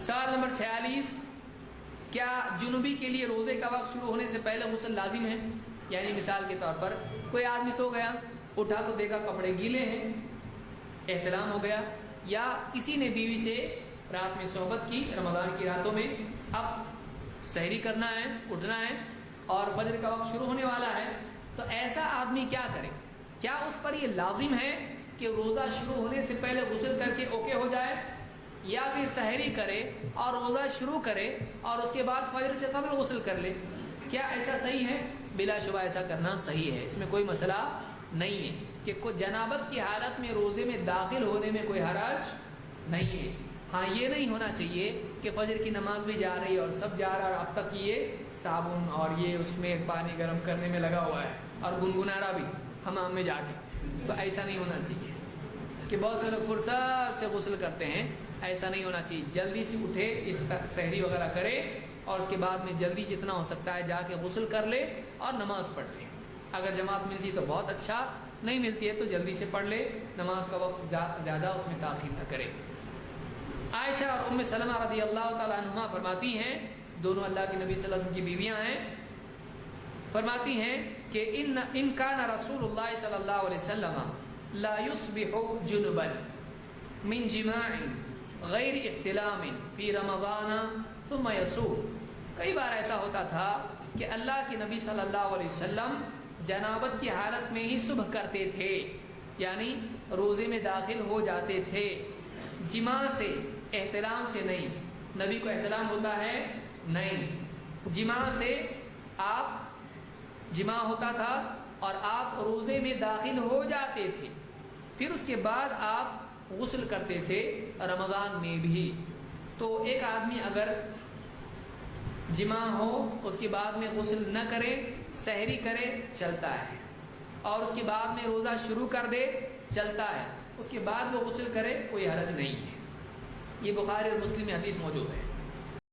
سوال نمبر 46، کیا جنوبی کے لیے روزے کا وقت شروع ہونے سے پہلے غسل لازم ہے؟ یعنی مثال کے طور پر کوئی آدمی سو گیا، اٹھا تو دیکھا کپڑے گیلے ہیں، احتلام ہو گیا، یا کسی نے بیوی سے رات میں صحبت کی رمضان کی راتوں میں، اب سحری کرنا ہے، اٹھنا ہے اور فجر کا وقت شروع ہونے والا ہے، تو ایسا آدمی کیا کرے؟ کیا اس پر یہ لازم ہے کہ روزہ شروع ہونے سے پہلے غسل کر کے اوکے ہو جائے، یا پھر سحری کرے اور روزہ شروع کرے اور اس کے بعد فجر سے قبل غسل کر لے؟ کیا ایسا صحیح ہے؟ بلا شبہ ایسا کرنا صحیح ہے، اس میں کوئی مسئلہ نہیں ہے کہ کوئی جنابت کی حالت میں روزے میں داخل ہونے میں کوئی حرج نہیں ہے۔ ہاں یہ نہیں ہونا چاہیے کہ فجر کی نماز بھی جا رہی ہے اور سب جا رہا ہے اور اب تک یہ صابن اور یہ اس میں پانی گرم کرنے میں لگا ہوا ہے اور گنگنا رہا بھی حمام میں جا کے، تو ایسا نہیں ہونا چاہیے کہ بہت سے لوگ فرصت سے غسل کرتے ہیں، ایسا نہیں ہونا چاہیے۔ جلدی سے اٹھے، سحری وغیرہ کرے اور اس کے بعد میں جلدی جتنا ہو سکتا ہے جا کے غسل کر لے اور نماز پڑھ لے۔ اگر جماعت ملتی تو بہت اچھا، نہیں ملتی ہے تو جلدی سے پڑھ لے، نماز کا وقت زیادہ اس میں تاخیر نہ کرے۔ عائشہ اور ام سلمہ رضی اللہ تعالی عنہما فرماتی ہیں، دونوں اللہ کے نبی صلی اللہ علیہ وسلم کی بیویاں ہیں، فرماتی ہیں کہ ان کان رسول اللہ صلی اللہ علیہ وسلم لا يصبح جنبا من جماع غیر احتلام فی رمضان ثم يصوم۔ کئی بار ایسا ہوتا تھا کہ اللہ کے نبی صلی اللہ علیہ وسلم جنابت کی حالت میں ہی صبح کرتے تھے، یعنی روزے میں داخل ہو جاتے تھے، جماع سے، احتلام سے نہیں۔ نبی کو احتلام ہوتا ہے؟ نہیں، جماع سے آپ جماع ہوتا تھا اور آپ روزے میں داخل ہو جاتے تھے، پھر اس کے بعد آپ غسل کرتے تھے رمضان میں بھی۔ تو ایک آدمی اگر جماع ہو اس کے بعد میں غسل نہ کرے، سحری کرے، چلتا ہے، اور اس کے بعد میں روزہ شروع کر دے، چلتا ہے، اس کے بعد وہ غسل کرے، کوئی حرج نہیں ہے۔ یہ بخاری اور مسلم میں حدیث موجود ہے۔